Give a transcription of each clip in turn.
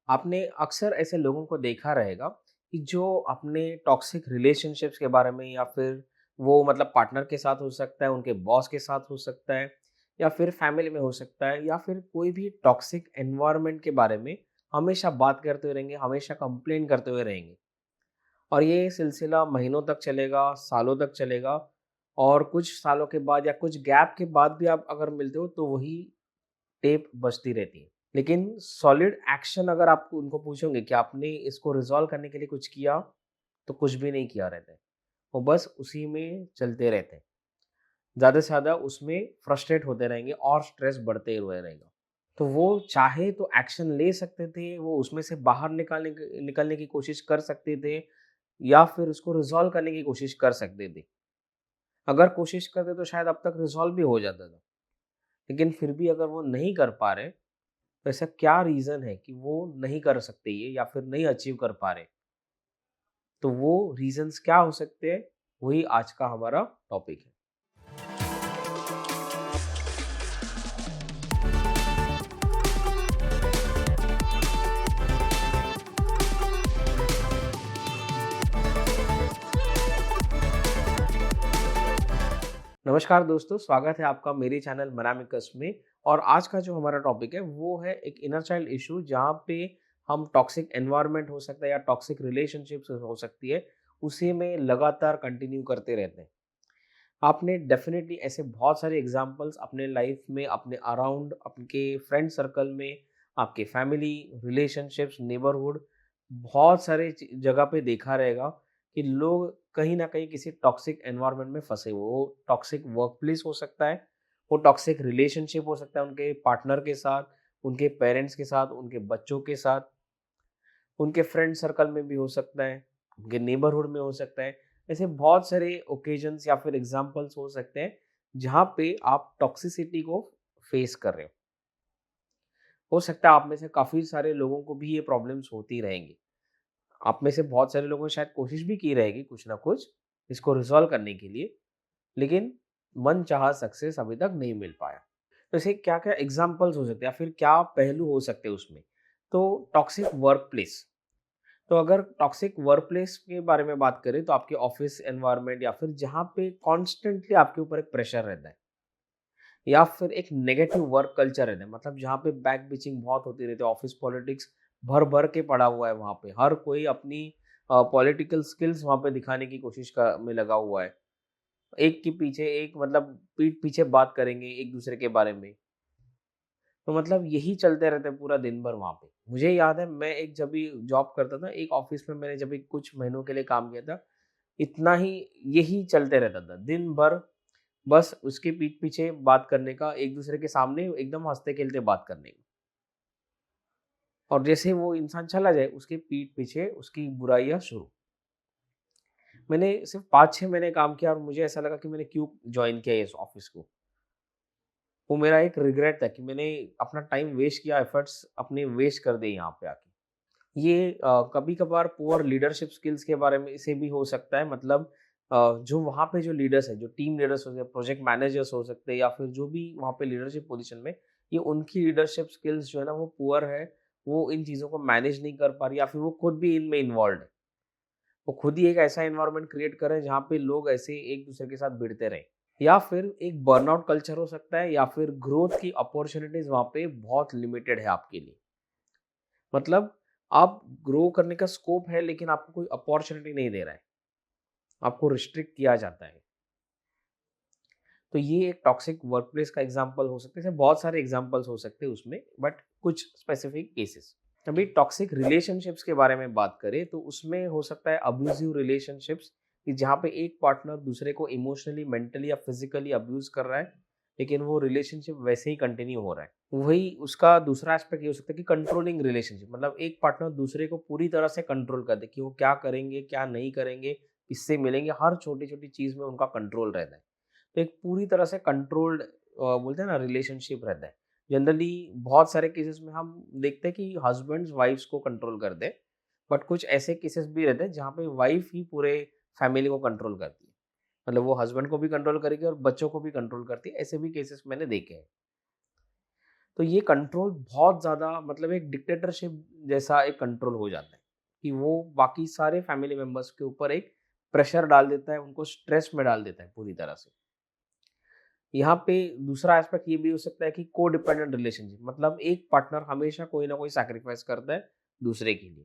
आपने अक्सर ऐसे लोगों को देखा रहेगा कि जो अपने टॉक्सिक रिलेशनशिप्स के बारे में या फिर वो मतलब पार्टनर के साथ हो सकता है, उनके बॉस के साथ हो सकता है या फिर फैमिली में हो सकता है या फिर कोई भी टॉक्सिक एनवायरनमेंट के बारे में हमेशा बात करते हुए रहेंगे, हमेशा कंप्लेन करते हुए रहेंगे। और ये सिलसिला महीनों तक चलेगा, सालों तक चलेगा और कुछ सालों के बाद या कुछ गैप के बाद भी आप अगर मिलते हो तो वही टेप बजती रहती है। लेकिन सॉलिड एक्शन अगर आप उनको पूछोगे कि आपने इसको रिज़ॉल्व करने के लिए कुछ किया? तो कुछ भी नहीं किया रहता है। वो बस उसी में चलते रहते हैं। ज़्यादा से ज़्यादा उसमें फ्रस्ट्रेट होते रहेंगे और स्ट्रेस बढ़ते हुए रहेगा। तो वो चाहे तो एक्शन ले सकते थे, वो उसमें से बाहर निकलने की कोशिश कर सकते थे या फिर उसको रिज़ॉल्व करने की कोशिश कर सकते थे। अगर कोशिश करते तो शायद अब तक रिज़ॉल्व भी हो जाता था। लेकिन फिर भी अगर वो नहीं कर पा रहे, तो ऐसा क्या रीज़न है कि वो नहीं कर सकते ये या फिर नहीं अचीव कर पा रहे? तो वो रीज़न्स क्या हो सकते हैं? वही आज का हमारा टॉपिक है। नमस्कार दोस्तों, स्वागत है आपका मेरे चैनल मनामिकस में। और आज का जो हमारा टॉपिक है वो है एक इनर चाइल्ड इशू, जहाँ पे हम टॉक्सिक एनवायरनमेंट हो सकता है या टॉक्सिक रिलेशनशिप्स हो सकती है, उसी में लगातार कंटिन्यू करते रहते हैं। आपने डेफिनेटली ऐसे बहुत सारे एग्जांपल्स अपने लाइफ में, अपने अराउंड, आपके फ्रेंड सर्कल में, आपके फैमिली रिलेशनशिप्स, नेबरहुड, बहुत सारे जगह पे देखा रहेगा कि लोग कहीं ना कहीं किसी टॉक्सिक एनवायरनमेंट में फंसे हुए। वो टॉक्सिक वर्क प्लेस हो सकता है, वो टॉक्सिक रिलेशनशिप हो सकता है उनके पार्टनर के साथ, उनके पेरेंट्स के साथ, उनके बच्चों के साथ, उनके फ्रेंड सर्कल में भी हो सकता है, उनके नेबरहुड में हो सकता है। ऐसे बहुत सारे ओकेजन्स या फिर एग्जांपल्स हो सकते हैं जहाँ पे आप टॉक्सिसिटी को फेस कर रहे हो सकता है आप में से काफ़ी सारे लोगों को भी ये प्रॉब्लम्स होती रहेंगी। आप में से बहुत सारे लोगों ने शायद कोशिश भी की रहेगी कुछ ना कुछ इसको रिज़ॉल्व करने के लिए, लेकिन मनचाहा सक्सेस अभी तक नहीं मिल पाया। तो ऐसे क्या-क्या एग्जांपल्स हो सकते हैं या फिर क्या पहलू हो सकते हैं उसमें? तो टॉक्सिक वर्क प्लेस। तो अगर टॉक्सिक वर्कप्लेस के बारे में बात करें तो आपके ऑफिस एनवायरनमेंट या फिर जहाँ पे कॉन्स्टेंटली आपके ऊपर एक प्रेशर रहता है या फिर एक नेगेटिव वर्क कल्चर रहता है, मतलब जहाँ पे बैक बिचिंग बहुत होती रहती है, ऑफिस पॉलिटिक्स भर भर के पड़ा हुआ है। वहाँ पे हर कोई अपनी पॉलिटिकल स्किल्स वहाँ पे दिखाने की में लगा हुआ है। एक के पीछे एक, मतलब पीठ पीछे बात करेंगे एक दूसरे के बारे में। तो मतलब यही चलते रहता है पूरा दिन भर वहाँ पे। मुझे याद है, मैं एक जब भी जॉब करता था, एक ऑफ़िस में मैंने जब भी कुछ महीनों के लिए काम किया था, इतना ही यही चलते रहता था। दिन भर बस उसके पीठ पीछे बात करने का, एक-दूसरे के सामने एकदम हँसते-खेलते बात करने का। और जैसे वो इंसान चला जाए, उसके पीठ पीछे उसकी बुराइयाँ शुरू। मैंने सिर्फ़ 5-6 महीने काम किया और मुझे ऐसा लगा कि मैंने क्यों जॉइन किया इस ऑफ़िस को। वो मेरा एक रिग्रेट था कि मैंने अपना टाइम वेस्ट किया, एफर्ट्स अपने वेस्ट कर दिए यहाँ पे आके। ये कभी-कभार पुअर लीडरशिप स्किल्स के बारे में से भी हो सकता है, मतलब जो वहाँ पे जो लीडर्स हैं, जो टीम लीडर्स हो गए, प्रोजेक्ट मैनेजर्स हो सकते हैं या फिर जो भी वहाँ पे लीडरशिप पोजीशन में, ये उनकी लीडरशिप स्किल्स जो है ना वो पुअर है। वो इन चीज़ों को मैनेज नहीं कर पा रही या फिर वो खुद भी इनमें इन्वॉल्व्ड है। वो खुद ही एक ऐसा एनवायरनमेंट क्रिएट कर रहे हैं जहाँ पे लोग ऐसे एक-दूसरे के साथ भिड़ते रहें। या फिर एक बर्नआउट कल्चर हो सकता है या फिर ग्रोथ की अपॉर्च्युनिटीज़ वहाँ पे बहुत लिमिटेड है आपके लिए। मतलब आप ग्रो करने का स्कोप है लेकिन आपको कोई अपॉर्च्युनिटी नहीं दे रहा है, आपको रिस्ट्रिक्ट किया जाता है। तो ये एक टॉक्सिक वर्कप्लेस का एग्जांपल हो सकता है। ऐसे बहुत सारे एग्जांपल्स हो सकते हैं उसमें, बट कुछ स्पेसिफिक केसेस। अभी टॉक्सिक रिलेशनशिप्स के बारे में बात करें तो उसमें हो सकता है अब्यूजिव रिलेशनशिप्स, कि जहाँ पे एक पार्टनर दूसरे को इमोशनली, मेंटली या फिजिकली अब्यूज कर रहा है, लेकिन वो रिलेशनशिप वैसे ही कंटिन्यू हो रहा है। वही उसका दूसरा एस्पेक्ट ये हो सकता है कि कंट्रोलिंग रिलेशनशिप, मतलब एक पार्टनर दूसरे को पूरी तरह से कंट्रोल कर दे कि वो क्या करेंगे, क्या नहीं करेंगे, किससे मिलेंगे, हर छोटी छोटी चीज में उनका कंट्रोल रहता है। तो एक पूरी तरह से कंट्रोल्ड बोलते हैं ना रिलेशनशिप रहता है। जनरली बहुत सारे केसेस में हम देखते हैं कि हस्बैंड्स वाइफ्स को कंट्रोल कर दे, बट कुछ ऐसे केसेस भी रहते हैं जहाँ पे वाइफ ही पूरे फैमिली को कंट्रोल करती है। मतलब वो हस्बैंड को भी कंट्रोल करेगी और बच्चों को भी कंट्रोल करती है। ऐसे भी केसेस मैंने देखे हैं। तो ये कंट्रोल बहुत ज़्यादा मतलब एक डिक्टेटरशिप जैसा एक कंट्रोल हो जाता है कि वो बाकी सारे फैमिली मेंबर्स के ऊपर एक प्रेशर डाल देता है, उनको स्ट्रेस में डाल देता है पूरी तरह से। यहाँ पे दूसरा एस्पेक्ट ये भी हो सकता है कि को-डिपेंडेंट रिलेशनशिप, मतलब एक पार्टनर हमेशा कोई ना कोई सैक्रिफाइस करता है दूसरे के लिए।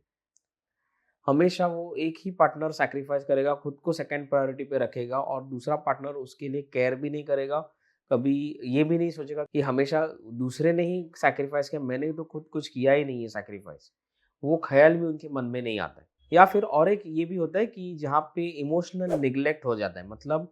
हमेशा वो एक ही पार्टनर सैक्रिफाइस करेगा, खुद को सेकंड प्रायोरिटी पे रखेगा और दूसरा पार्टनर उसके लिए केयर भी नहीं करेगा। कभी ये भी नहीं सोचेगा कि हमेशा दूसरे ने ही सैक्रिफाइस किया, मैंने तो खुद कुछ किया ही नहीं है सैक्रिफाइस। वो ख़्याल भी उनके मन में नहीं आता है। या फिर और एक ये भी होता है कि जहाँ पे इमोशनल नेग्लेक्ट हो जाता है, मतलब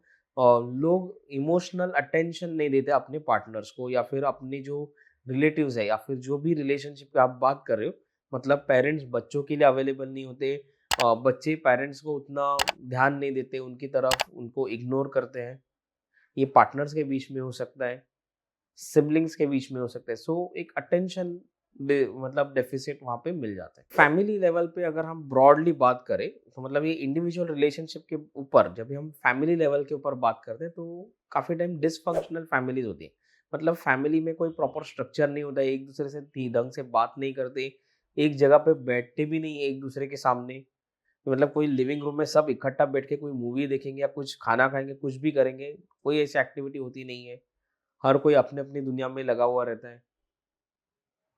लोग इमोशनल अटेंशन नहीं देते अपने पार्टनर्स को, या फिर अपने जो रिलेटिव्स है या फिर जो भी रिलेशनशिप की आप बात कर रहे हो, मतलब पेरेंट्स बच्चों के लिए अवेलेबल नहीं होते, बच्चे पेरेंट्स को उतना ध्यान नहीं देते उनकी तरफ, उनको इग्नोर करते हैं। ये पार्टनर्स के बीच में हो सकता है, सिबलिंग्स के बीच में हो सकता है। सो एक अटेंशन मतलब डेफिसिट वहाँ पे मिल जाता है। फैमिली लेवल पे अगर हम ब्रॉडली बात करें तो मतलब ये इंडिविजुअल रिलेशनशिप के ऊपर, जब भी हम फैमिली लेवल के ऊपर बात करते हैं तो काफ़ी टाइम डिसफंक्शनल फैमिलीज होती है। मतलब फैमिली में कोई प्रॉपर स्ट्रक्चर नहीं होता है, एक दूसरे से ढंग से बात नहीं करते, एक जगह पे बैठते भी नहीं है एक दूसरे के सामने। मतलब कोई लिविंग रूम में सब इकट्ठा बैठ के कोई मूवी देखेंगे या कुछ खाना खाएंगे, कुछ भी करेंगे, कोई ऐसी एक्टिविटी होती नहीं है। हर कोई अपनी अपनी दुनिया में लगा हुआ रहता है।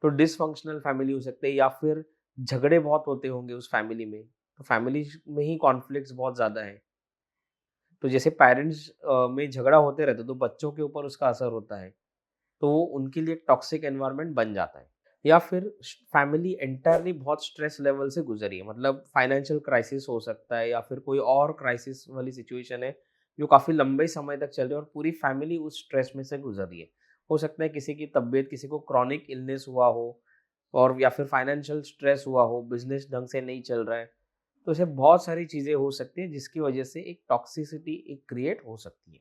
तो डिसफंक्शनल फैमिली हो सकते हैं, या फिर झगड़े बहुत होते होंगे उस फैमिली में। तो फैमिली में ही कॉन्फ्लिक्ट्स बहुत ज़्यादा हैं। तो जैसे पेरेंट्स में झगड़ा होते रहते हैं तो बच्चों के ऊपर उसका असर होता है। तो वो उनके लिए टॉक्सिक एनवायरनमेंट बन जाता है। या फिर फैमिली एंटायरली बहुत स्ट्रेस लेवल से गुजरी है, मतलब फाइनेंशियल क्राइसिस हो सकता है, या फिर कोई और क्राइसिस वाली सिचुएशन है जो काफ़ी लंबे समय तक चल रही है और पूरी फैमिली उस स्ट्रेस में से गुजर रही है। हो सकता है किसी की तबीयत, किसी को क्रॉनिक इलनेस हुआ हो, और या फिर फाइनेंशियल स्ट्रेस हुआ हो, बिजनेस ढंग से नहीं चल रहा है। तो ऐसे बहुत सारी चीज़ें हो सकती हैं जिसकी वजह से एक टॉक्सिसिटी एक क्रिएट हो सकती है।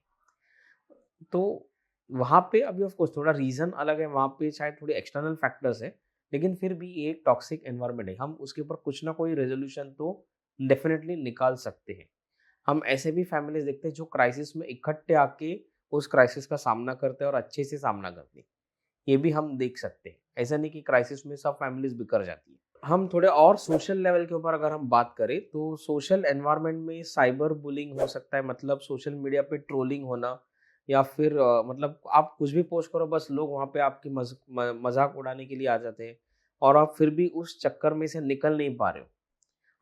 तो वहाँ पे अभी ऑफ कोर्स थोड़ा रीज़न अलग है, वहाँ पे शायद थोड़ी एक्सटर्नल फैक्टर्स है, लेकिन फिर भी ये एक टॉक्सिक एनवायरनमेंट है। हम उसके ऊपर कुछ ना कोई रेज़ोल्यूशन तो डेफ़िनेटली निकाल सकते हैं। हम ऐसे भी फैमिलीज़ देखते हैं जो क्राइसिस में इकट्ठे आके उस क्राइसिस का सामना करते हैं और अच्छे से सामना करते हैं। ये भी हम देख सकते हैं। ऐसा नहीं कि क्राइसिस में सब फैमिलीज़ बिखर जाती है। हम थोड़े और सोशल लेवल के ऊपर अगर हम बात करें तो सोशल एनवायरनमेंट में साइबर बुलिंग हो सकता है, मतलब सोशल मीडिया पे ट्रोलिंग होना, या फिर मतलब आप कुछ भी पोस्ट करो बस लोग वहाँ पे आपकी मजाक उड़ाने के लिए आ जाते हैं, और आप फिर भी उस चक्कर में से निकल नहीं पा रहे हो।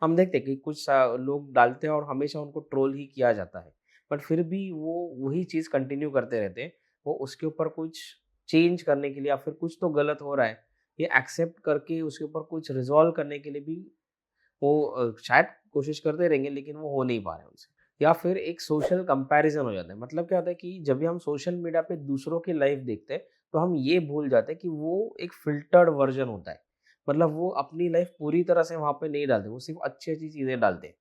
हम देखते हैं कि कुछ लोग डालते हैं और हमेशा उनको ट्रोल ही किया जाता है, बट फिर भी वो वही चीज़ कंटिन्यू करते रहते हैं। वो उसके ऊपर कुछ चेंज करने के लिए, या फिर कुछ तो गलत हो रहा है ये एक्सेप्ट करके उसके ऊपर कुछ रिजॉल्व करने के लिए भी वो शायद कोशिश करते रहेंगे, लेकिन वो हो नहीं पा रहा है उनसे। या फिर एक सोशल कंपैरिजन हो जाता है, मतलब क्या होता है कि जब भी हम सोशल मीडिया पे दूसरों की लाइफ देखते हैं तो हम ये भूल जाते हैं कि वो एक फ़िल्टर्ड वर्ज़न होता है। मतलब वो अपनी लाइफ पूरी तरह से वहाँ पे नहीं डालते, वो सिर्फ़ अच्छी-अच्छी चीज़ें डालते हैं।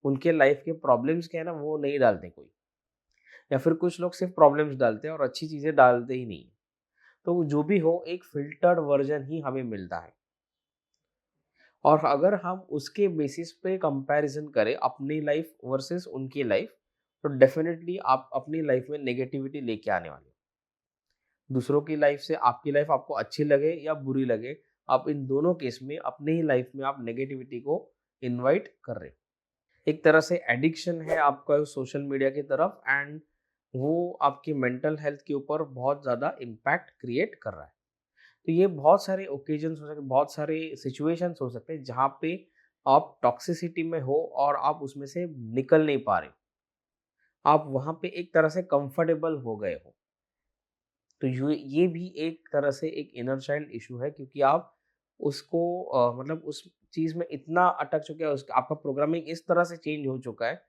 उनके लाइफ के प्रॉब्लम्स क्या है ना, वो नहीं डालते कोई। या फिर कुछ लोग सिर्फ़ प्रॉब्लम्स डालते हैं और अच्छी चीज़ें डालते ही नहीं। तो जो भी हो, एक फ़िल्टर्ड वर्ज़न ही हमें मिलता है। और अगर हम उसके बेसिस पे कंपैरिजन करें अपनी लाइफ वर्सेस उनकी लाइफ, तो डेफिनेटली आप अपनी लाइफ में नेगेटिविटी लेके आने वाले हो। दूसरों की लाइफ से आपकी लाइफ आपको अच्छी लगे या बुरी लगे, आप इन दोनों केस में अपने ही लाइफ में आप नेगेटिविटी को इनवाइट कर रहे हो। एक तरह से एडिक्शन है आपका सोशल मीडिया की तरफ, एंड वो आपकी मेंटल हेल्थ के ऊपर बहुत ज़्यादा इम्पैक्ट क्रिएट कर रहा है। तो ये बहुत सारे ओकेजन्स हो सकते हैं, बहुत सारे सिचुएशंस हो सकते हैं जहाँ पे आप टॉक्सिसिटी में हो और आप उसमें से निकल नहीं पा रहे हो। आप वहाँ पे एक तरह से कंफर्टेबल हो गए हो। तो ये भी एक तरह से एक इनर चाइल्ड इशू है, क्योंकि आप उसको मतलब उस चीज़ में इतना अटक चुके हैं, उसका आपका प्रोग्रामिंग इस तरह से चेंज हो चुका है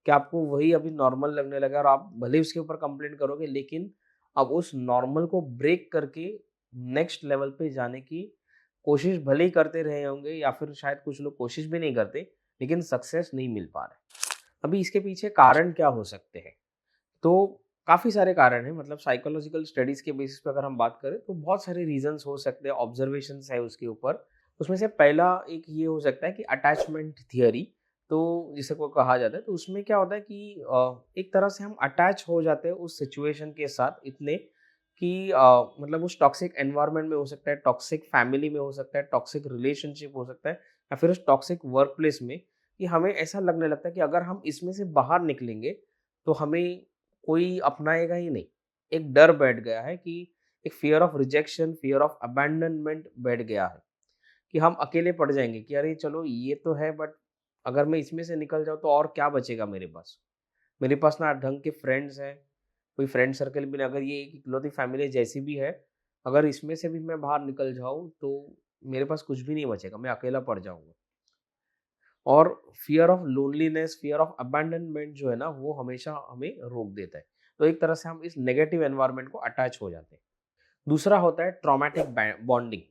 कि आपको वही अभी नॉर्मल लगने लगा है, और आप भले ही उसके ऊपर कंप्लेंट करोगे, लेकिन अब उस नॉर्मल को ब्रेक करके नेक्स्ट लेवल पे जाने की कोशिश भले ही करते रहे होंगे, या फिर शायद कुछ लोग कोशिश भी नहीं करते, लेकिन सक्सेस नहीं मिल पा रहा है। अभी इसके पीछे कारण क्या हो सकते हैं? तो काफ़ी सारे कारण हैं, मतलब साइकोलॉजिकल स्टडीज़ के बेसिस पे अगर हम बात करें तो बहुत सारे रीज़न्स हो सकते हैं, ऑब्जर्वेशंस है उसके ऊपर। उसमें से पहला एक ये हो सकता है कि अटैचमेंट थियरी, तो जिसे को कहा जाता है। तो उसमें क्या होता है कि एक तरह से हम अटैच हो जाते हैं उस सिचुएशन के साथ इतने कि मतलब उस टॉक्सिक एनवायरनमेंट में हो सकता है, टॉक्सिक फैमिली में हो सकता है, टॉक्सिक रिलेशनशिप हो सकता है या फिर उस टॉक्सिक वर्क प्लेस में, कि हमें ऐसा लगने लगता है कि अगर हम इसमें से बाहर निकलेंगे तो हमें कोई अपनाएगा ही नहीं। एक डर बैठ गया है कि एक fear of rejection, fear of abandonment बैठ गया है कि हम अकेले पड़ जाएँगे कि अरे चलो ये तो है, बट अगर मैं इसमें से निकल जाऊँ तो और क्या बचेगा मेरे पास? मेरे पास ना ढंग के फ्रेंड्स हैं, कोई फ्रेंड सर्कल भी नहीं, अगर ये एक इकलौती फैमिली जैसी भी है, अगर इसमें से भी मैं बाहर निकल जाऊँ तो मेरे पास कुछ भी नहीं बचेगा, मैं अकेला पड़ जाऊँगा। और fear of loneliness, fear of abandonment जो है ना, वो हमेशा हमें रोक देता है। तो एक तरह से हम इस नेगेटिव एनवायरनमेंट को अटैच हो जाते हैं। दूसरा होता है ट्रॉमेटिक बॉन्डिंग।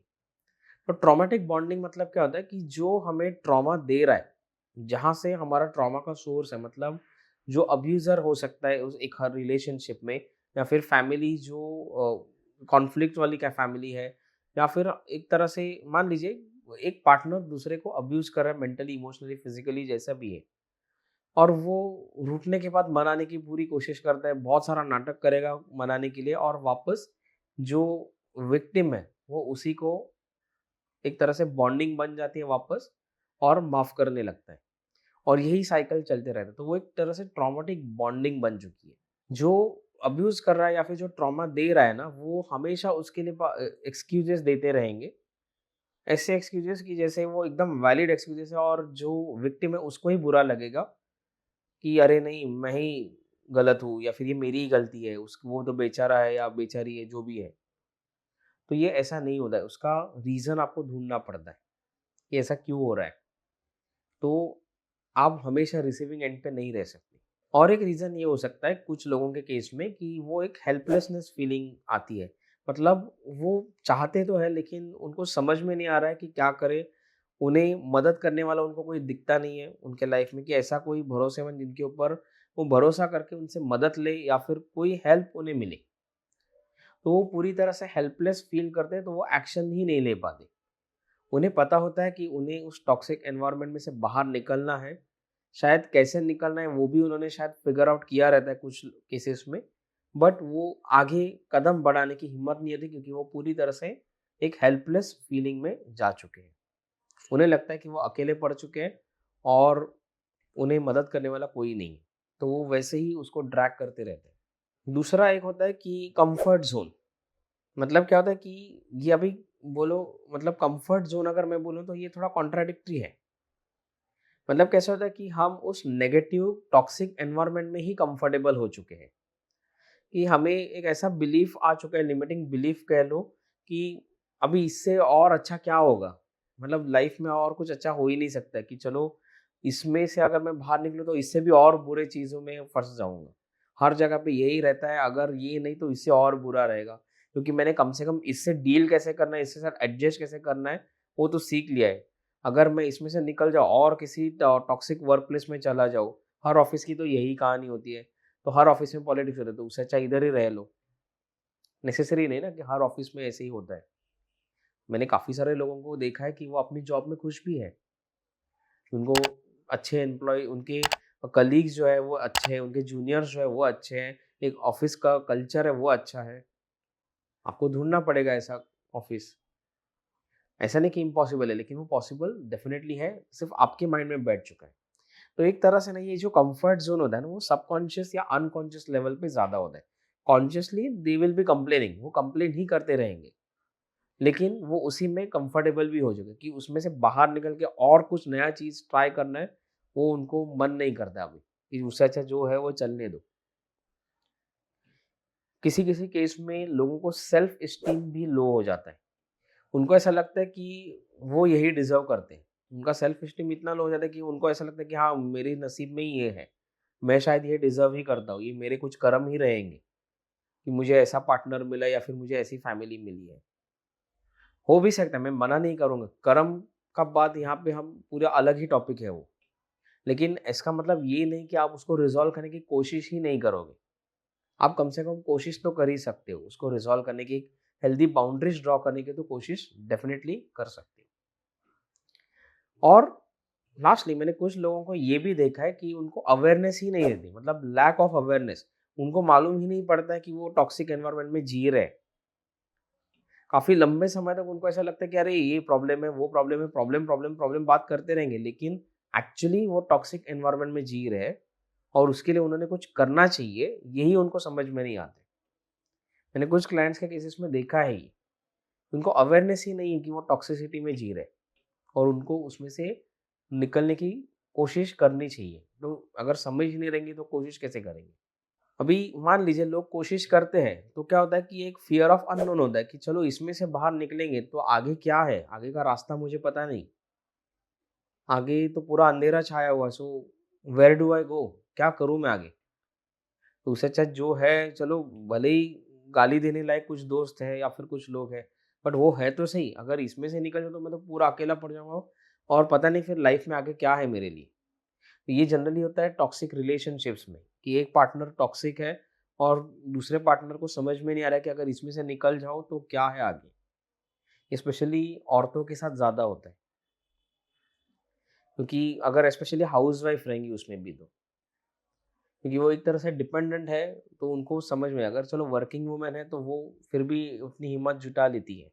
तो ट्रॉमेटिक बॉन्डिंग मतलब क्या होता है कि जो हमें ट्रॉमा दे रहा है, जहाँ से हमारा ट्रॉमा का सोर्स है, मतलब जो अब्यूज़र हो सकता है उस एक हर रिलेशनशिप में, या फिर फैमिली जो कॉन्फ्लिक्ट वाली क्या फैमिली है, या फिर एक तरह से मान लीजिए एक पार्टनर दूसरे को अब्यूज़ कर रहा है मेंटली, इमोशनली, फिज़िकली जैसा भी है, और वो रूठने के बाद मनाने की पूरी कोशिश करता है, बहुत सारा नाटक करेगा मनाने के लिए, और वापस जो विक्टिम है वो उसी को एक तरह से बॉन्डिंग बन जाती है वापस, और माफ़ करने लगता है, और यही साइकिल चलते रहता है। तो वो एक तरह से ट्रॉमेटिक बॉन्डिंग बन चुकी है। जो अब्यूज़ कर रहा है या फिर जो ट्रॉमा दे रहा है ना, वो हमेशा उसके लिए एक्सक्यूज़ेज़ देते रहेंगे। ऐसे एक्सक्यूज़ेज़ कि जैसे वो एकदम वैलिड एक्सक्यूज़ेज़ है, और जो विक्टिम है उसको ही बुरा लगेगा कि अरे नहीं, मैं ही गलत हूँ या फिर ये मेरी ही गलती है, उस वो तो बेचारा है या बेचारी है, जो भी है। तो ये ऐसा नहीं होता है, उसका रीज़न आपको ढूँढना पड़ता है कि ऐसा क्यों हो रहा है। तो आप हमेशा रिसीविंग एंड पे नहीं रह सकते। और एक रीज़न ये हो सकता है कुछ लोगों के केस में कि वो एक हेल्पलेसनेस फीलिंग आती है। मतलब वो चाहते तो है लेकिन उनको समझ में नहीं आ रहा है कि क्या करें। उन्हें मदद करने वाला उनको कोई दिखता नहीं है उनके लाइफ में, कि ऐसा कोई भरोसेमंद जिनके ऊपर वो भरोसा करके उनसे मदद ले या फिर कोई हेल्प उन्हें मिले। तो वो पूरी तरह से हेल्पलेस फील करते हैं, तो वो एक्शन ही नहीं ले पाते। उन्हें पता होता है कि उन्हें उस टॉक्सिक एनवायरनमेंट में से बाहर निकलना है। शायद कैसे निकलना है वो भी उन्होंने शायद फिगर आउट किया रहता है कुछ केसेस में, बट वो आगे कदम बढ़ाने की हिम्मत नहीं होती क्योंकि वो पूरी तरह से एक हेल्पलेस फीलिंग में जा चुके हैं। उन्हें लगता है कि वो अकेले पड़ चुके हैं और उन्हें मदद करने वाला कोई नहीं है। तो वो वैसे ही उसको ड्रैग करते रहते हैं। दूसरा एक होता है कि कंफर्ट ज़ोन। मतलब क्या होता है कि ये अभी बोलो, मतलब कंफर्ट ज़ोन अगर मैं बोलूँ तो ये थोड़ा कॉन्ट्राडिक्टरी है। मतलब कैसा होता है कि हम उस नेगेटिव टॉक्सिक एनवायरनमेंट में ही कंफर्टेबल हो चुके हैं, कि हमें एक ऐसा बिलीफ आ चुका है, लिमिटिंग बिलीफ कह लो, कि अभी इससे और अच्छा क्या होगा? मतलब लाइफ में और कुछ अच्छा हो ही नहीं सकता, कि चलो इसमें से अगर मैं बाहर निकलूँ तो इससे भी और बुरे चीज़ों में फँस जाऊँगा। हर जगह पे यही रहता है, अगर ये नहीं तो इससे और बुरा रहेगा। क्योंकि मैंने कम से कम इससे डील कैसे करना है, इसके साथ एडजस्ट कैसे करना है, वो तो सीख लिया है। अगर मैं इसमें से निकल जाऊँ और किसी टॉक्सिक वर्क प्लेस में चला जाऊँ, हर ऑफ़िस की तो यही कहानी होती है। तो हर ऑफ़िस में पॉलिटिक्स होता है, तो उससे अच्छा इधर ही रह लो। नेसेसरी नहीं ना कि हर ऑफ़िस में ऐसे ही होता है। मैंने काफ़ी सारे लोगों को देखा है कि वो अपनी जॉब में खुश भी हैं। उनको अच्छे एम्प्लॉयी, उनके कलीग्स जो है वो अच्छे हैं, उनके जूनियर्स जो है वो अच्छे हैं, एक ऑफ़िस का कल्चर है वो अच्छा है। आपको ढूँढना पड़ेगा ऐसा ऑफ़िस। ऐसा नहीं कि इम्पॉसिबल है, लेकिन वो पॉसिबल डेफ़िनिटली है, सिर्फ़ आपके माइंड में बैठ चुका है। तो एक तरह से ना ये जो कंफर्ट ज़ोन होता है ना, वो सबकॉन्शियस या अनकॉन्शियस लेवल पे ज़्यादा होता है। Consciously they will be complaining, वो कंप्लेन ही करते रहेंगे। लेकिन वो उसी में कंफर्टेबल भी हो चुके हैं कि उसमें से बाहर निकल के और कुछ नया चीज़ ट्राई करना है, वो उनको मन नहीं करता अभी, कि उससे अच्छा जो है वो चलने दो। किसी-किसी केस में लोगों को सेल्फ एस्टीम भी लो हो जाता है। उनको ऐसा लगता है कि वो यही डिज़र्व करते हैं। उनका सेल्फ एस्टीम इतना लो हो जाता है कि उनको ऐसा लगता है कि हाँ, मेरे नसीब में ही ये है। मैं शायद ये डिज़र्व ही करता हूँ, ये मेरे कुछ कर्म ही रहेंगे कि मुझे ऐसा पार्टनर मिला या फिर मुझे ऐसी फैमिली मिली है। हो भी सकता है, मैं मना नहीं करूँगा, कर्म का बात यहाँ पे हम पूरा अलग ही टॉपिक है वो। लेकिन इसका मतलब ये नहीं कि आप उसको रिज़ॉल्व करने की कोशिश ही नहीं करोगे। आप कम से कम कोशिश तो कर ही सकते हो, उसको रिज़ॉल्व करने की, एक हेल्दी बाउंड्रीज़ ड्रॉ करने की तो कोशिश डेफ़िनिटली कर सकते हो। और लास्टली मैंने कुछ लोगों को ये भी देखा है कि उनको अवेयरनेस ही नहीं रहती, मतलब लैक ऑफ अवेयरनेस। उनको मालूम ही नहीं पड़ता है कि वो टॉक्सिक एनवायरनमेंट में जी रहे हैं। काफ़ी लंबे समय तक उनको ऐसा लगता है कि अरे ये प्रॉब्लम है, वो प्रॉब्लम है, प्रॉब्लम, प्रॉब्लम, प्रॉब्लम बात करते रहेंगे, लेकिन एक्चुअली वो टॉक्सिक एनवायरनमेंट में जी रहे हैं और उसके लिए उन्होंने कुछ करना चाहिए, यही उनको समझ में नहीं आते। मैंने कुछ क्लाइंट्स के केसेस में देखा है ये, उनको अवेयरनेस ही नहीं है कि वो टॉक्सिसिटी में जी रहे हैं और उनको उसमें से निकलने की कोशिश करनी चाहिए। तो अगर समझ ही नहीं रहेंगी तो कोशिश कैसे करेंगे? अभी मान लीजिए लोग कोशिश करते हैं, तो क्या होता है कि एक फ़ियर ऑफ अननोन होता है कि चलो इसमें से बाहर निकलेंगे तो आगे क्या है? आगे का रास्ता मुझे पता नहीं। आगे तो पूरा अंधेरा छाया हुआ है, सो वेयर डू आई गो? क्या करूँ मैं आगे? तो उससे अच्छा जो है चलो भले ही गाली देने लायक कुछ दोस्त हैं या फिर कुछ लोग हैं, बट वो है तो सही। अगर इसमें से निकल जाऊँ तो मैं तो पूरा अकेला पड़ जाऊँगा और पता नहीं फिर लाइफ़ में आगे क्या है मेरे लिए। तो ये जनरली होता है टॉक्सिक रिलेशनशिप्स में कि एक पार्टनर टॉक्सिक है और दूसरे पार्टनर को समझ में नहीं आ रहा है कि अगर इसमें से निकल जाओ तो क्या है आगे। स्पेशली औरतों के साथ ज़्यादा होता है, क्योंकि अगर स्पेशली हाउसवाइफ रहेंगी उसमें भी तो, क्योंकि वो एक तरह से डिपेंडेंट है, तो उनको समझ में अगर चलो वर्किंग वूमेन है तो वो फिर भी उतनी हिम्मत जुटा लेती है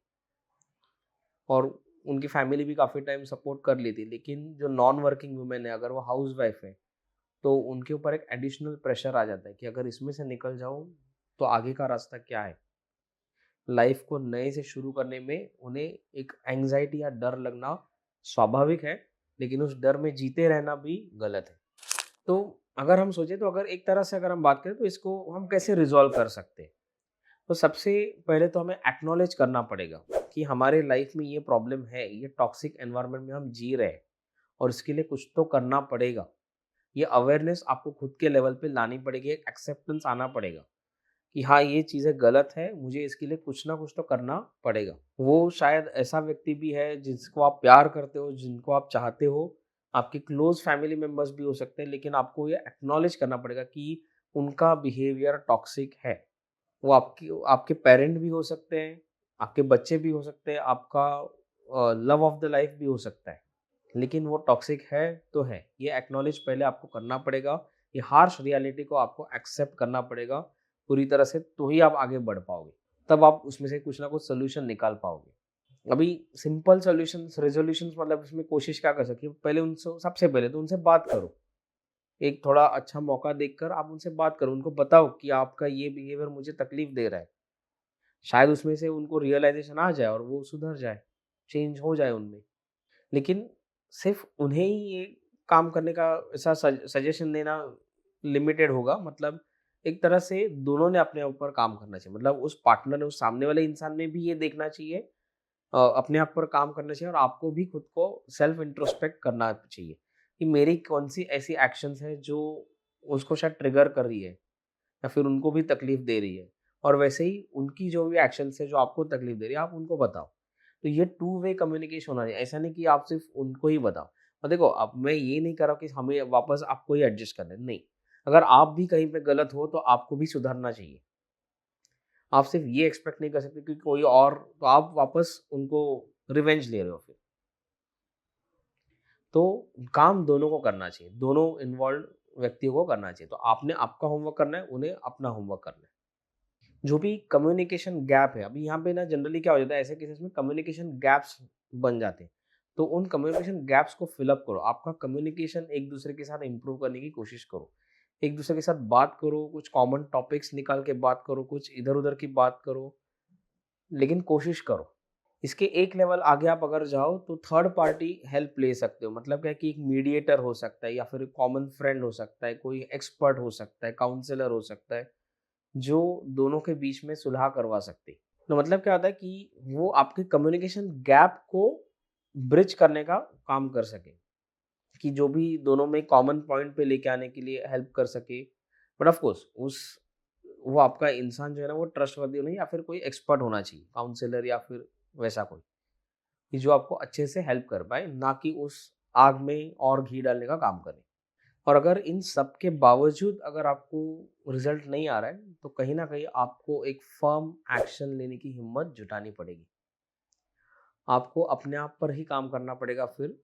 और उनकी फैमिली भी काफ़ी टाइम सपोर्ट कर लेती है। लेकिन जो नॉन वर्किंग वुमेन है, अगर वो हाउसवाइफ है, तो उनके ऊपर एक एडिशनल प्रेशर आ जाता है कि अगर इसमें से निकल जाऊँ तो आगे का रास्ता क्या है? लाइफ को नए से शुरू करने में उन्हें एक एंग्जायटी या डर लगना स्वाभाविक है, लेकिन उस डर में जीते रहना भी गलत है। तो अगर हम सोचें तो अगर एक तरह से अगर हम बात करें तो इसको हम कैसे रिज़ॉल्व कर सकते हैं? तो सबसे पहले तो हमें एक्नॉलेज करना पड़ेगा कि हमारे लाइफ में ये प्रॉब्लम है, ये टॉक्सिक एनवायरनमेंट में हम जी रहे हैं और इसके लिए कुछ तो करना पड़ेगा। ये अवेयरनेस आपको खुद के लेवल पे लानी पड़ेगी, एक एक्सेप्टेंस आना पड़ेगा कि हाँ, ये चीज़ें गलत है, मुझे इसके लिए कुछ ना कुछ तो करना पड़ेगा। वो शायद ऐसा व्यक्ति भी है जिसको आप प्यार करते हो, जिनको आप चाहते हो, आपके क्लोज़ फैमिली मेंबर्स भी हो सकते हैं, लेकिन आपको ये एक्नॉलेज करना पड़ेगा कि उनका बिहेवियर टॉक्सिक है। वो आपके पेरेंट भी हो सकते हैं, आपके बच्चे भी हो सकते हैं, आपका लव ऑफ द लाइफ भी हो सकता है। लेकिन वो टॉक्सिक है तो है। ये एक्नॉलेज पहले आपको करना पड़ेगा। ये हार्श रियलिटी को आपको एक्सेप्ट करना पड़ेगा पूरी तरह से, तो ही आप आगे बढ़ पाओगे। तब आप उसमें से कुछ ना कुछ सॉल्यूशन निकाल पाओगे। अभी सिंपल सॉल्यूशंस, रेज़ोल्यूशंस मतलब इसमें कोशिश क्या कर सकते हो? पहले उनसे सबसे पहले तो उनसे बात करो। एक थोड़ा अच्छा मौका देखकर आप उनसे बात करो। उनको बताओ कि आपका ये बिहेवियर मुझे तकलीफ दे रहा है। शायद उसमें से उनको रियलाइज़ेशन आ जाए और वो सुधर जाए, चेंज हो जाए उनमें। लेकिन सिर्फ़ उन्हें ही ये काम करने का ऐसा सजेशन देना लिमिटेड होगा। मतलब एक तरह से दोनों ने अपने ऊपर काम करना चाहिए। मतलब उस पार्टनर ने, उस सामने वाले इंसान ने भी ये देखना चाहिए, अपने आप पर काम करना चाहिए और आपको भी खुद को सेल्फ इंट्रोस्पेक्ट करना चाहिए कि मेरी कौन-सी ऐसी एक्शंस हैं जो उसको शायद ट्रिगर कर रही है या फिर उनको भी तकलीफ़ दे रही है। और वैसे ही उनकी जो भी एक्शंस है जो आपको तकलीफ़ दे रही है, आप उनको बताओ। तो ये टू वे कम्युनिकेशन होना चाहिए। ऐसा नहीं कि आप सिर्फ़ उनको ही बताओ। और देखो, अब मैं ये नहीं कर रहा कि हमें वापस आपको ही एडजस्ट करना है, नहीं। अगर आप भी कहीं पे गलत हो तो आपको भी सुधरना चाहिए। आप सिर्फ़ ये एक्सपेक्ट नहीं कर सकते कि कोई और, तो आप वापस उनको रिवेंज ले रहे हो फिर। तो काम दोनों को करना चाहिए, दोनों इन्वॉल्व्ड व्यक्तियों को करना चाहिए। तो आपने आपका होमवर्क करना है, उन्हें अपना होमवर्क करना है। जो भी कम्युनिकेशन गैप है, अभी यहाँ पे ना जनरली क्या हो जाता है ऐसे केसेस में, कम्युनिकेशन गैप्स बन जाते हैं। तो उन कम्युनिकेशन गैप्स को फिल अप करो। आपका कम्युनिकेशन एक दूसरे के साथ इम्प्रूव करने की कोशिश करो। एक दूसरे के साथ बात करो, कुछ कॉमन टॉपिक्स निकाल के बात करो, कुछ इधर उधर की बात करो, लेकिन कोशिश करो। इसके एक लेवल आगे आप अगर जाओ तो थर्ड पार्टी हेल्प ले सकते हो। मतलब क्या है कि एक मीडिएटर हो सकता है या फिर कॉमन फ्रेंड हो सकता है, कोई एक्सपर्ट हो सकता है, काउंसलर हो सकता है, जो दोनों के बीच में सुलह करवा सकते हैं। तो मतलब क्या होता है कि वो आपके कम्युनिकेशन गैप को ब्रिज करने का काम कर सके, कि जो भी दोनों में कॉमन पॉइंट पे लेके आने के लिए हेल्प कर सके। बट ऑफ कोर्स उस वो आपका इंसान जो है ना, वो ट्रस्टवर्दी नहीं, या फिर कोई एक्सपर्ट होना चाहिए, काउंसलर या फिर वैसा कोई, कि जो आपको अच्छे से हेल्प कर पाए, ना कि उस आग में और घी डालने का काम करे। और अगर इन सब के बावजूद अगर आपको रिजल्ट नहीं आ रहा है, तो कहीं न कहीं आपको एक फ़र्म एक्शन लेने की हिम्मत जुटानी पड़ेगी। आपको अपने आप पर ही काम करना पड़ेगा फिर।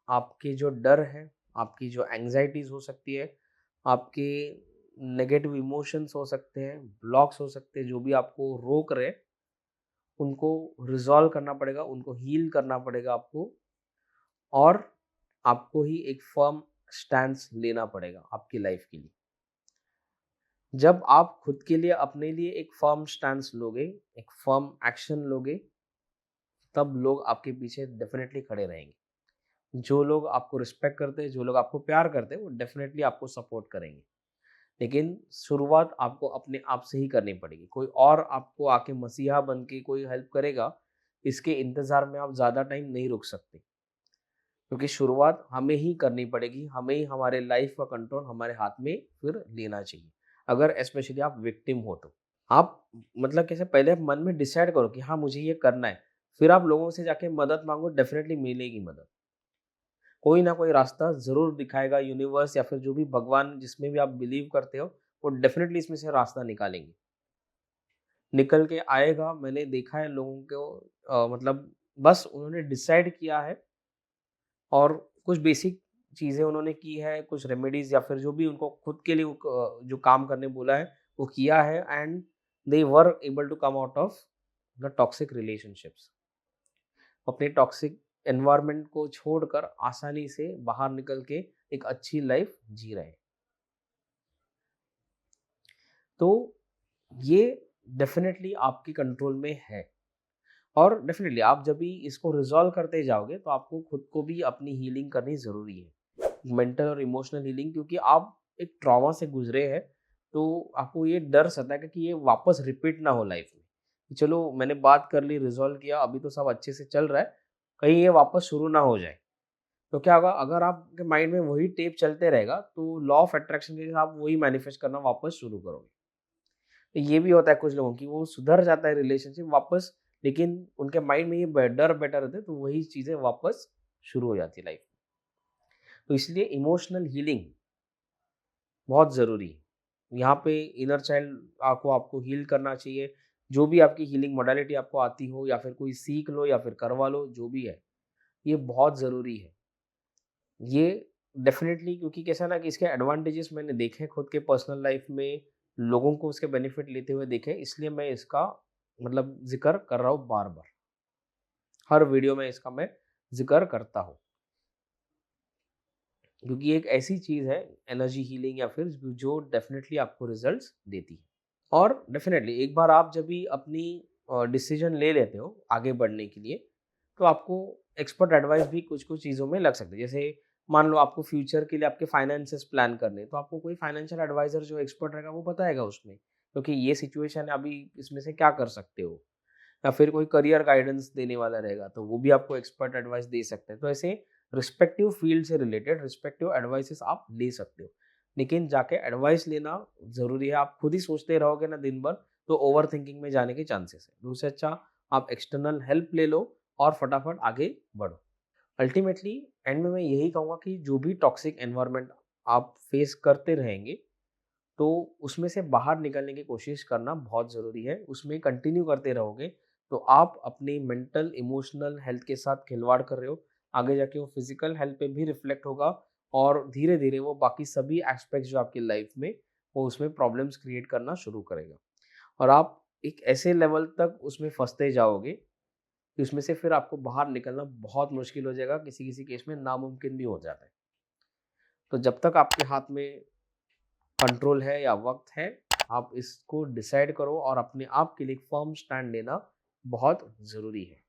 आपके जो डर हैं, आपकी जो एंग्ज़ायटीज़ हो सकती है, आपके नेगेटिव इमोशंस हो सकते हैं, ब्लॉक्स हो सकते हैं, जो भी आपको रोक रहे हैं, उनको रिज़ॉल्व करना पड़ेगा, उनको हील करना पड़ेगा आपको, और आपको ही एक फ़र्म स्टैंस लेना पड़ेगा आपकी लाइफ़ के लिए। जब आप खुद के लिए, अपने लिए एक फ़र्म स्टैंस लोगे, एक फ़र्म एक्शन लोगे, तब लोग आपके पीछे डेफ़िनेटली खड़े रहेंगे। जो लोग आपको रिस्पेक्ट करते हैं, जो लोग आपको प्यार करते हैं, वो डेफ़िनेटली आपको सपोर्ट करेंगे। लेकिन शुरुआत आपको अपने आप से ही करनी पड़ेगी। कोई और आपको आके मसीहा बन के कोई हेल्प करेगा, इसके इंतज़ार में आप ज़्यादा टाइम नहीं रुक सकते। क्योंकि शुरुआत हमें ही करनी पड़ेगी, हमें ही हमारे लाइफ़ का कंट्रोल हमारे हाथ में फिर लेना चाहिए। अगर स्पेशली आप विक्टिम हो तो। आप मतलब कैसे, पहले आप मन में डिसाइड करो कि हाँ, मुझे ये करना है। फिर आप लोगों से जाके मदद माँगो, डेफ़िनेटली मिलेगी मदद। कोई ना कोई रास्ता ज़रूर दिखाएगा यूनिवर्स या फिर जो भी भगवान जिसमें भी आप बिलीव करते हो, वो डेफ़िनेटली इसमें से रास्ता निकालेंगे। निकल के आएगा, मैंने देखा है लोगों को, मतलब बस उन्होंने डिसाइड किया है और कुछ बेसिक चीज़ें उन्होंने की है, कुछ रेमेडीज़ या फिर जो भी उनको खुद के लिए जो काम करने बोला है, वो किया है, and they were able to come out of the toxic relationships. अपने टॉक्सिक एनवायरनमेंट को छोड़कर आसानी से बाहर निकल के एक अच्छी लाइफ जी रहे हैं। तो ये डेफ़िनेटली आपके कंट्रोल में है, और डेफ़िनेटली आप जब भी इसको रिज़ॉल्व करते जाओगे, तो आपको खुद को भी अपनी हीलिंग करनी ज़रूरी है। मेंटल और इमोशनल हीलिंग, क्योंकि आप एक ट्रॉमा से गुज़रे हैं, तो आपको ये डर सताएगा कि ये वापस रिपीट ना हो लाइफ में। कि चलो मैंने बात कर ली, रिज़ॉल्व किया, अभी तो सब अच्छे से चल रहा है, कहीं ये वापस शुरू ना हो जाए। तो क्या होगा, अगर आपके माइंड में वही टेप चलते रहेगा, तो लॉ ऑफ अट्रैक्शन के जैसे आप वही मैनिफेस्ट करना वापस शुरू करोगे। तो ये भी होता है कुछ लोगों की, वो सुधर जाता है रिलेशनशिप वापस, लेकिन उनके माइंड में ये डर बैठा रहता है, तो वही चीज़ें वापस शुरू हो जाती है लाइफ में। तो इसलिए इमोशनल हीलिंग बहुत ज़रूरी है। यहाँ पे इनर चाइल्ड आपको आपको हील करना चाहिए। जो भी आपकी हीलिंग मोडालिटी आपको आती हो, या फिर कोई सीख लो या फिर करवा लो, जो भी है, ये बहुत ज़रूरी है। ये डेफ़िनेटली, क्योंकि कैसा है ना कि इसके एडवांटेजेस मैंने देखे हैं खुद के पर्सनल लाइफ में, लोगों को उसके बेनिफिट लेते हुए देखे हैं, इसलिए मैं इसका मतलब ज़िक्र कर रहा हूँ बार-बार। हर वीडियो में इसका मैं ज़िक्र करता हूँ। क्योंकि ये एक ऐसी चीज़ है, एनर्जी हीलिंग या फिर जो डेफ़िनेटली आपको रिज़ल्ट्स देती है। और डेफ़िनेटली एक बार आप जब भी अपनी डिसीज़न ले लेते हो आगे बढ़ने के लिए, तो आपको एक्सपर्ट एडवाइस भी कुछ-कुछ चीज़ों में लग सकती है। जैसे मान लो आपको फ्यूचर के लिए आपके फाइनेंसेस प्लान करने हैं, तो आपको कोई फाइनेंशियल एडवाइज़र जो एक्सपर्ट रहेगा वो बताएगा उसमें, क्योंकि ये सिचुएशन है, अभी इसमें से क्या कर सकते हो? या फिर कोई करियर गाइडेंस देने वाला रहेगा, तो वो भी आपको एक्सपर्ट एडवाइस दे सकते हैं। तो ऐसे रिस्पेक्टिव फील्ड से रिलेटेड रिस्पेक्टिव एडवाइसेस आप ले सकते हो। लेकिन जाके एडवाइस लेना ज़रूरी है। आप खुद ही सोचते रहोगे ना दिन भर, तो ओवरथिंकिंग में जाने के चांसेस है। तो उससे अच्छा आप एक्सटर्नल हेल्प ले लो और फटाफट आगे बढ़ो। अल्टीमेटली एंड में मैं यही कहूँगा कि जो भी टॉक्सिक एनवायरनमेंट आप फेस करते रहेंगे, तो उसमें से बाहर निकलने की कोशिश करना बहुत ज़रूरी है। उसमें कंटिन्यू करते रहोगे, तो आप अपनी मेंटल, इमोशनल हेल्थ के साथ खिलवाड़ कर रहे हो। आगे जाके वो फिज़िकल हेल्थ पे भी रिफ्लेक्ट होगा, और धीरे-धीरे वो बाकी सभी एस्पेक्ट्स जो आपकी लाइफ में, वो उसमें प्रॉब्लम्स क्रिएट करना शुरू करेगा। और आप एक ऐसे लेवल तक उसमें फँसते जाओगे कि उसमें से फिर आपको बाहर निकलना बहुत मुश्किल हो जाएगा, किसी-किसी केस में नामुमकिन भी हो जाता है। तो जब तक आपके हाथ में कंट्रोल है या वक़्त है, आप इसको डिसाइड करो, और अपने आप के लिए एक फ़र्म स्टैंड लेना बहुत ज़रूरी है।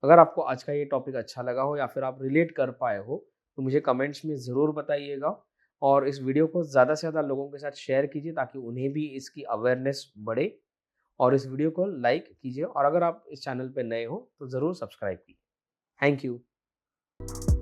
अगर आपको आज का ये टॉपिक अच्छा लगा हो या फिर आप रिलेट कर पाए हो, तो मुझे कमेंट्स में ज़रूर बताइएगा, और इस वीडियो को ज़्यादा से ज़्यादा लोगों के साथ शेयर कीजिए, ताकि उन्हें भी इसकी अवेयरनेस बढ़े, और इस वीडियो को लाइक कीजिए, और अगर आप इस चैनल पे नए हो, तो ज़रूर सब्सक्राइब कीजिए। Thank you.